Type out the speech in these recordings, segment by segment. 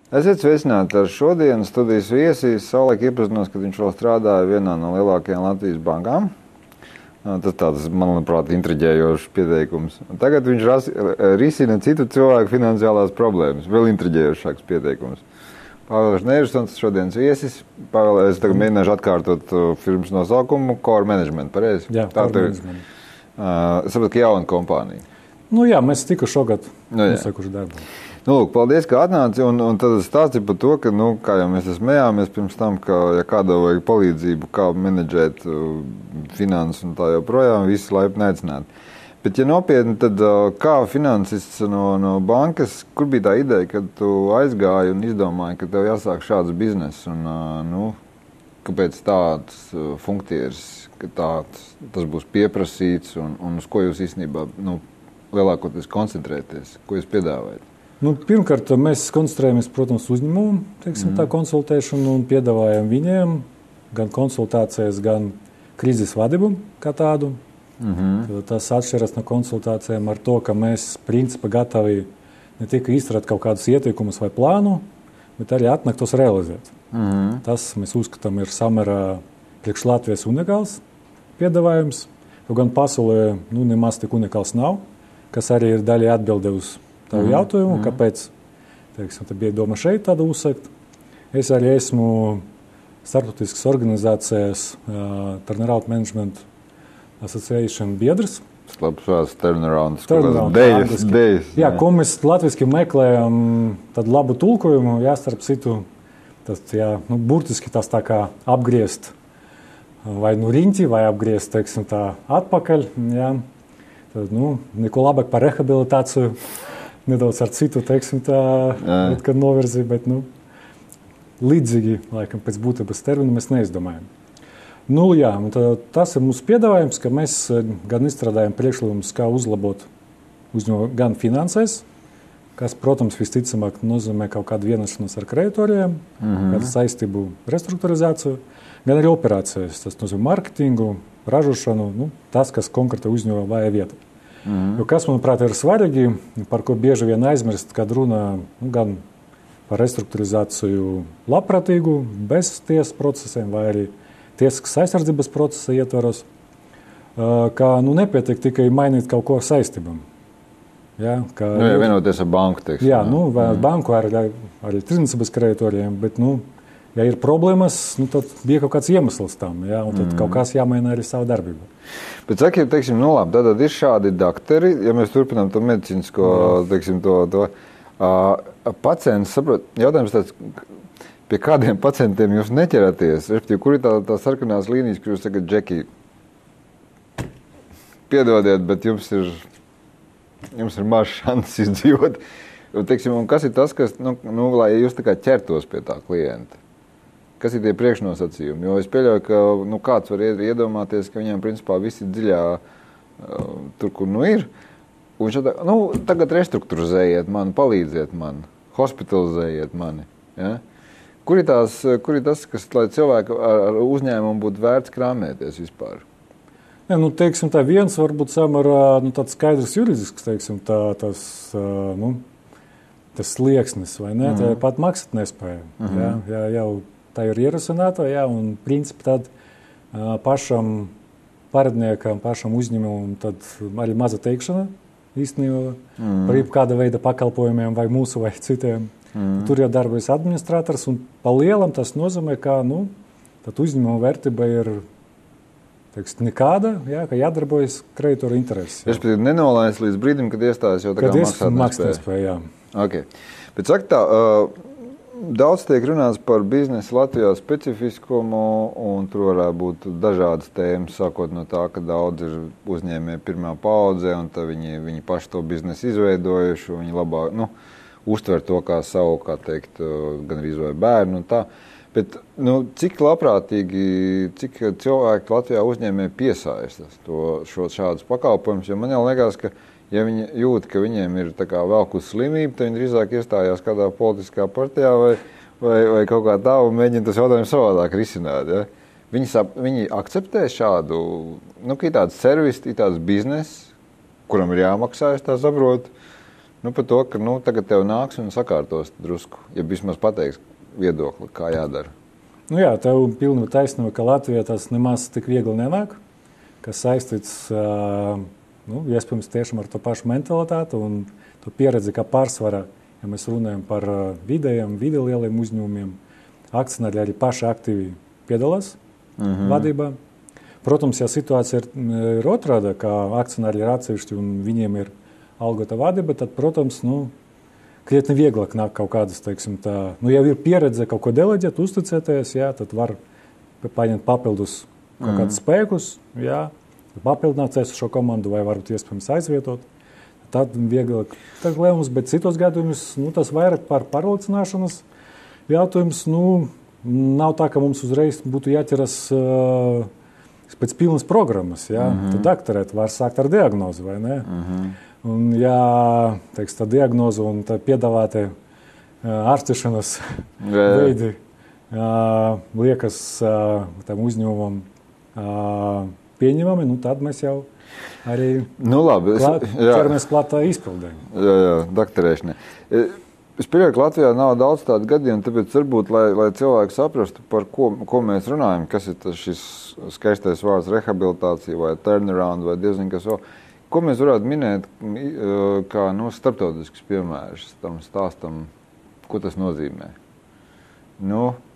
Esiet sveicināti ar šodienas studijas viesīs. Savulaik iepazinos, kad viņš vēl strādāja vienā no lielākajām Latvijas bankām. Tas tāds, manuprāt, intriģējošs pieteikums. Tagad viņš risina citu cilvēku finansiālās problēmas. Vēl intriģējošāks pieteikums. Pāvils Nersons, šodienas viesis. Pāvēl, es tagad mēģināšu atkārtot firmas nosaukumu Core Management, pareizi? Jā, Core Management. Es saprotu, ka jauna kompānija. Jā, mēs tikai šogad uzsākuši darbu. Lūk, paldies, ka atnāci, un tad stāsti par to, ka, kā jau mēs smējāmies pirms tam, ka, ja kādam vajag palīdzību, kā menedžēt finanses un tā joprojām, visi laipni aicināti. Bet, ja nopietni, tad kā finansists no bankas, kur bija tā ideja, kad tu aizgāji un izdomāji, ka tev jāsāk šāds biznes, un kāpēc tāds funktieris, ka tas būs pieprasīts, un uz ko jūs īstenībā lielākoties koncentrēties, ko jūs piedāvājat? Pirmkārt, mēs koncentrējamies, protams, uzņēmumu, tā konsultēšanu un piedāvājam viņiem gan konsultācijas, gan krīzes vadību kā tādu. Tas atšķiras no konsultācijām ar to, ka mēs principā gatavi ne tikai izstrādāt kaut kādus ieteikumus vai plānu, bet arī atnākt tos realizēt. Tas, mēs uzskatām, ir samērā priekš Latvijas unikāls piedāvājums, jo gan pasaulē nemaz tik unikāls nav, kas arī ir daļai atbilde uz tavu jautājumu, kāpēc tā bija doma šeit tādu uzsākt. Es arī esmu starptautiskas organizācijas Turnaround Management Association biedrs. Labs vārds Turnaround. Jā, ko mēs latviski meklējam tādu labu tulkojumu, starp citu, tas, burtiski tas tā kā apgriezt vai riņķi, vai apgriezt, atpakaļ. Jā. Tad, neko labāk par rehabilitāciju. Nedaudz ar citu, kad novirzi, bet līdzīgi, laikam, pēc būtības terminu mēs neizdomājam. Tas ir mūsu piedāvājums, ka mēs gan izstrādājam priekšlikumus, kā uzlabot uzņēmumu gan finansēs, kas, protams, visticamāk nozīmē kaut kādu vienošanos ar kreditoriem, kādu saistību restruktūrizāciju, gan arī operācijas, tas nozīmē marketingu, ražošanu, tas, kas konkrēti uzņēmuma vajag vieta. Jo kas, manuprāt, ir svarīgi, par ko bieži vien aizmirst, kad runā gan par restruktūrizāciju labprātīgu, bez tiesas procesiem vai arī tiesiskas aizsardzības procesa ietvaros, ka nepietiek tikai mainīt kaut ko ar saistībām. Ja vienoties ar banku, teiksim. Vai ar banku, arī tirdzniecības kreditoriem, bet, ja ir problēmas, tad bija kaut kāds iemesls tam, un tad kaut kas jāmaina arī savu darbību. Bet saki, labi, tad ir šādi dakteri, ja mēs turpinām to medicīnisko, pacients, saprot, jautājums tāds, pie kādiem pacientiem jūs neķeraties, respektīvi, kur ir tā sarkanās līnijas, kur jūs sakat, Džeki, piedodiet, bet jums ir maz šanses izdzīvot, un kas ir tas, kas, lai jūs tā kā ķertos pie tā klienta? Kas ir tie priekšnosacījumi? Jo es pieļauju, ka kāds var iedomāties, ka viņiem principā visi dziļā tur, kur ir. Un tagad restruktūrizējiet mani, palīdziet man, hospitalizējiet mani. Ja? Kur ir tas, kas, lai cilvēku ar uzņēmumu būtu vērts krāmēties vispār? Viens varbūt samērā tāds skaidrs juridisks, tas slieksnis, vai ne? Tā ir pat maksāt nespēja. Jau tā ir ierasināta, un principi tad pašam paradniekam, pašam uzņēmumam tad arī maza teikšana īstenībā par kāda veida pakalpojumiem vai mūsu vai citiem. Tur jau darbojas administrators, un pa lielam tas nozīmē, ka tad uzņēmuma vērtība ir nekāda, ka jādarbojas kreditoru intereses. Es nenolaidu līdz brīdim, kad iestājas jau tā kā maksāt nespēja. Okay. Bet saka tā, daudz tiek runāts par biznesu Latvijā specifiskumu, un tur varētu būt dažādas tēmas, sākot no tā, ka daudz ir uzņēmēji pirmā paudze, un tad viņi paši to biznesu izveidojuši, un viņi labāk, uztver to kā savu, gan arī vai bērnu un tā. Bet, cik labprātīgi, cik cilvēki Latvijā uzņēmēji piesaistas šādus pakalpojumus, jo man jau liekas, ka ja viņi jūt, ka viņiem ir velkus slimība, tad viņi drīzāk iestājās kādā politiskā partijā vai kaut kā tā un mēģina tas jautājumu savādāk risināt. Ja? Viņi akceptē šādu, ka ir tāds servis, ir tāds biznes, kuram ir jāmaksā, es tā saprotu, Nu, par to, ka tagad tev nāks un sakārtos drusku, ja vismaz pateiks viedokli, kā jādara. Nu jā, tev pilnīgi taisnība, ka Latvijā tas nemaz tik viegli nenāk, kas saistīts, iespējams, tiešām ar to pašu mentalitāti un to pieredzi, ka pārsvarā, ja mēs runājam par vidējiem lieliem uzņēmumiem, akcionāri arī paši aktīvi piedalās vadībā. Protams, ja situācija ir otrāda, ka akcionāri ir atsevišķi un viņiem ir algota vadība, tad, protams, krietni vieglāk nāk kaut kādas, teiksim, tā, ja ir pieredze kaut ko deleģēt, uzticēties, jā, tad var paņemt papildus kaut kādus spēkus, jā, papildināt šo komandu vai varbūt iespējams aizvietot. Tad vieglāk tas lēmums, bet citos gadījumos tas vairāk par pārliecināšanas jautājums. Nav tā, ka mums uzreiz būtu jāķeras pēc pilnas programmas. Ja? Tad doktorēt var sākt ar diagnozi, vai ne? Un, ja tā diagnoze un tā piedāvātie ārstēšanas veidi liekas tam uzņēmumam pieņemami, tad mēs jau arī ķeramies klāt izpildē. Jā, doktorēšanai. Es pieļauju, ka Latvijā nav daudz tādu gadījumu, tāpēc varbūt, lai cilvēki saprastu, par ko mēs runājam, kas ir šis skaistais vārds rehabilitācija vai turnaround vai diezgan kas vēl. Ko mēs varētu minēt kā starptautisks piemērs tam stāstam, ko tas nozīmē?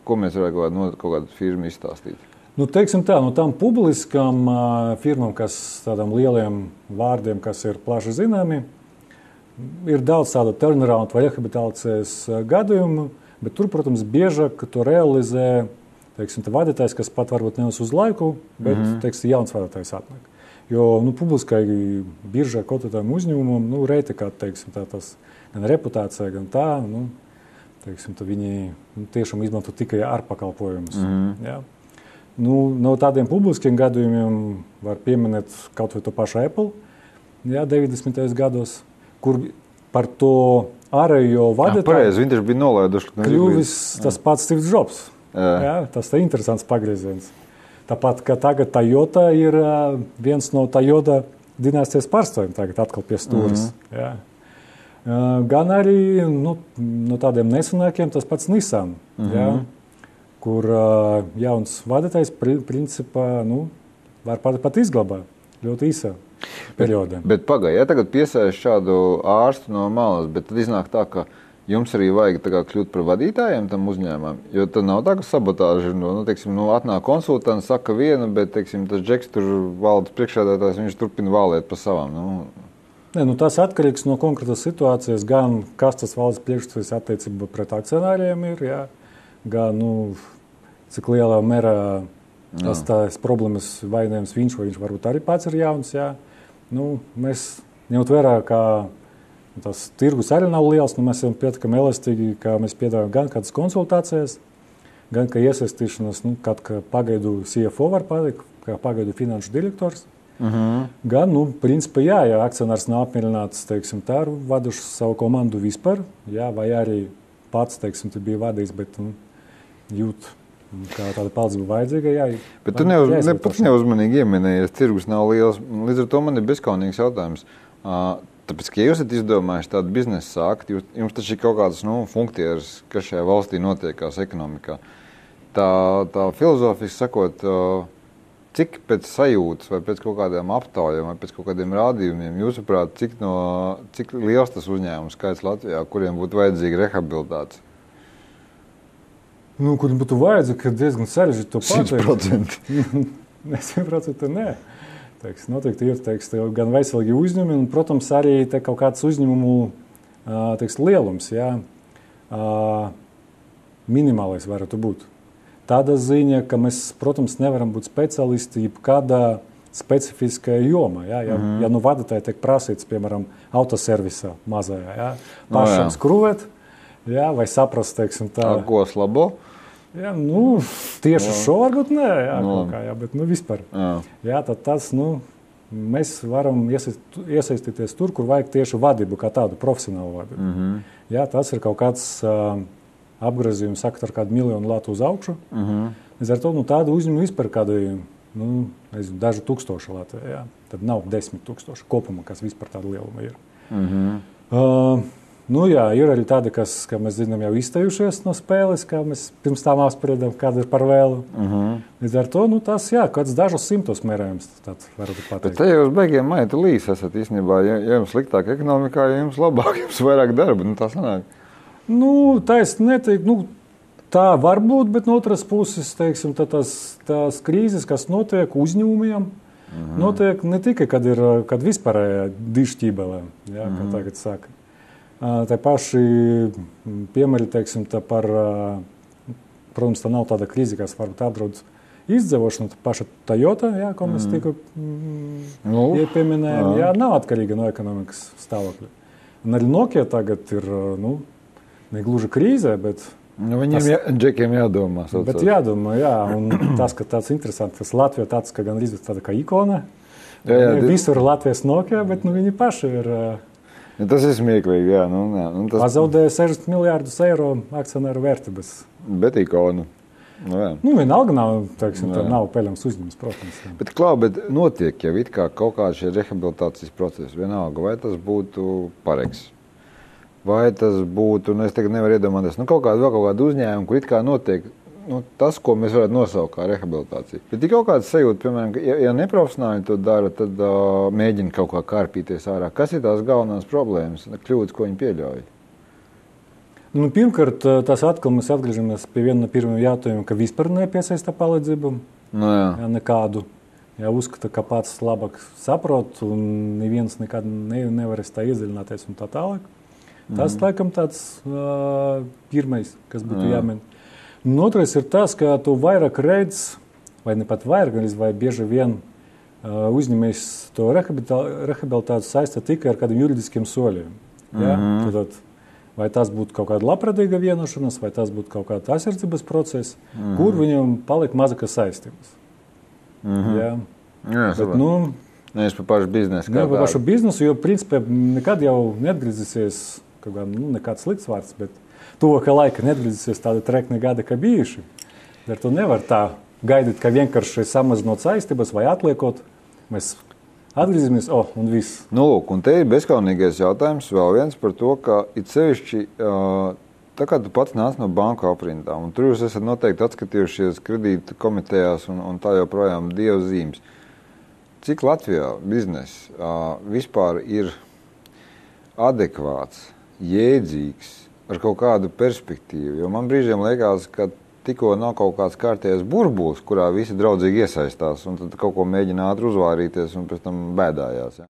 Ko mēs varētu kaut kādu firmu izstāstīt? Teiksim tā, tām publiskām firmām, kas tādām lieliem vārdiem, kas ir plaši zināmi, ir daudz tādu turnaround vai rehabilitācijas gadījumu, bet tur, protams, biežāk to realizē, teiksim, vadītājs, kas pat varbūt nevis uz laiku, bet, teiksim, jauns vadītājs atnāk. Jo, publiskai biržā kotētājiem uzņēmumam, reiti kā, teiksim, tas gan reputācija, gan tā, teiksim, viņi tiešām izmanto tikai ārpakalpojumus. Jā. No tādiem publiskiem gadījumiem var pieminēt kaut vai to pašu Apple, 90. gados, kur par to ārējo vadītāju pareizi, viņš bija nolaiduši. Kļuvis tas pats Steve Jobs. Jā, tas ir interesants pagrieziens. Tāpat, ka tagad Toyota ir viens no Toyota dinastijas pārstāvjiem, tagad atkal pie stūres. Jā. Gan arī no tādiem nesenākiem tas pats Nissan. Jā. Kur jauns vadītājs principā var pat izglabāt ļoti īsā periodā. Bet pagaidi, ja tagad piesaiž šādu ārstu no malas, bet tad iznāk tā, ka jums arī vajag kļūt par vadītājiem tam uzņēmumam, jo tad nav tā, ka sabotāža ir, atnāk konsultants, saka vienu, bet, teiksim, tas džeks tur valdes priekšsēdētājs, viņš turpina vālēt pa savām. Tas atkarīgs no konkrētas situācijas, gan kas tas valdes priekšsēdētājs attiecībā pret akcionāriem ir, jā, gan, cik lielā mērā tās problēmas vainojams viņš, vai viņš varbūt arī pats ir jauns, jā. Mēs ņemot vērā, ka tas tirgus arī nav liels, mēs esam pietiekami elastīgi, ka mēs piedāvājam gan kādas konsultācijas, gan kā iesaistīšanas, kā pagaidu CFO var pateikt, kā pagaidu finanšu direktors. Gan, principā, ja akcionārs nav apmierināts, teiksim, tā ir vaduši savu komandu vispār, jā, vai arī pats, teiksim, tu bija vadījis, bet jūt, kā tāda palīdzība vajadzīga, jā. Bet tu neuzmanīgi ieminējies, tirgus nav liels, līdz ar to man ir bezkaunīgs jautājums. Tāpēc, ka jūs esat izdomājuši tādu biznesu sākt, jums taču ir kaut kādas funkcijas, kas šajā valstī notiekās ekonomikā. Tā filozofiski sakot, cik pēc sajūtas vai pēc kaut kādiem aptaujiem vai pēc kaut kādiem rādījumiem, jūsuprāt, cik liels tas uzņēmums skaits Latvijā, kuriem būtu vajadzīga rehabilitācija? Kuriem būtu vajadzīga, diezgan sarežģīti to pateikt. 100%. 100% nē. Noteikti ir gan veselīgi uzņēmumi, un, protams, arī kaut kāds uzņēmumu lielums, jā, minimālais varētu būt. Tāda ziņa, ka mēs, protams, nevaram būt speciālisti jebkādā specifiskajā jomā. Jā, ja vadītāji tiek prasīts, piemēram, autoservisā mazajā, jā, pašam skrūvēt, jā, vai saprast, teiksim, tā. Ko slabo? Jā, tieši šo varbūt nē, jā, bet vispār. Jā, tad tas, mēs varam iesaistīties tur, kur vajag tieši vadību, kā tādu profesionālu vadību. Jā, tas ir kaut kāds apgrozījums, sakt ar kādu miljonu latu uz augšu. Līdz ar to, tādu uzņēmumu vispār kādu, daži tūkstoši Latvijā, jā. Tad nav 10 000 kopumā, kas vispār tāda lieluma ir. Nu jā, ir arī tādi, kas, kā mēs zinām, jau iztejušies no spēles, kā mēs pirms tam apspriedām, kāda ir par vēlu. Līdz ar to, tas jā, kāds dažus simtus mērējums, tāds varētu pateikt. Bet te jūs beigiem maita līs esat īstenībā, ja jums sliktāk ekonomikā, ja jums labāk, jums vairāk darba, tā sanāk. Tā es neteiktu, tā var būt, bet no otras puses, teiksim, tās krīzes, kas notiek uzņēmumiem, notiek ne tikai, kad vispārējā dišķībelē, jā, kā tagad saka. Tā paši piemēri, teiksim, protams, tā nav tāda krīze, kas varbūt apdraud izdzīvošanu. Tā paša Toyota, jā, ko mēs tikko pieminējām, jā, nav atkarīga no ekonomikas stāvokļa. Un arī Nokia tagad ir, ne gluži krīzē, bet... Viņiem džekiem jādomā. Bet jādomā, jā, un tas, ka tāds interesants, tas Latvija tāds, ka gan līdz tāda kā ikona. Visur Latvijas Nokia, bet viņi paši ir... Tas ir smieklīgi, jā. Pazaudēja 60 miljārdus eiro akcionāru vērtības. Bet ikonu. Vienalga nav, teiksim, nav peļams uzņēmums, protams. Jā. Bet notiek jau it kā kaut kādi šie rehabilitācijas procesi. Vienalga, vai tas būtu Pareks, vai tas būtu, es tagad nevaru iedomāties, kaut kādu uzņēmumu, kur it kā notiek tas, ko mēs varētu nosaukt kā rehabilitāciju. Bet ir kaut kāds sajūta, piemēram, ka, ja neprofesionāli to dara, tad mēģina kaut kā kārpīties ārā. Kas ir tās galvenās problēmas, kļūdas, ko viņi pieļauj? Pirmkārt, tas atkal mēs atgriežamies pie viena no pirmiem jautājumiem, ka vispār nepiesaista palīdzību. Jā, nekādu. Ja uzskata, ka pats labāk saprot, un neviens nekad nevarēs tā iedziļināties un tā tālāk. Tas, laikam, tāds pirmais, kas būtu jāmin. Un otrais ir tas, ka tu vairāk redz, vai ne pat vairāk, vai bieži vien uzņēmējs to rehabilitāciju saista tikai ar kādiem juridiskiem soļiem. Ja? Tad, vai tas būtu kaut kāda labprātīga vienošanās, vai tas būtu kaut kāda aizsardzības process, kur viņam paliek mazākas saistības. Ja? Bet, nevis par pašu biznesu. Ne par pašu biznesu, jo principā nekad jau neatgriezīsies nekāds slikts vārds, bet tuvākā laika neatgriezīsies tādi trekni gadi, kā bijuši. Ar to nevar tā gaidīt, ka vienkārši samazinot saistības vai atliekot, mēs atgriezīsimies, un viss. Un te ir bezkaunīgais jautājums vēl viens par to, ka it sevišķi, tā kā tu pats nāc no banku aprindām, un tur jūs esat noteikti atskatījušies kredīta komitejās un tā joprojām dievzīmes. Cik Latvijā biznesa vispār ir adekvāts, jēdzīgs, ar kaut kādu perspektīvu, jo man brīžiem liekas, ka tikko nav kaut kāds kārtējais burbulis, kurā visi draudzīgi iesaistās un tad kaut ko mēģina ātri uzvārīties un pēc tam bēdājās. Ja?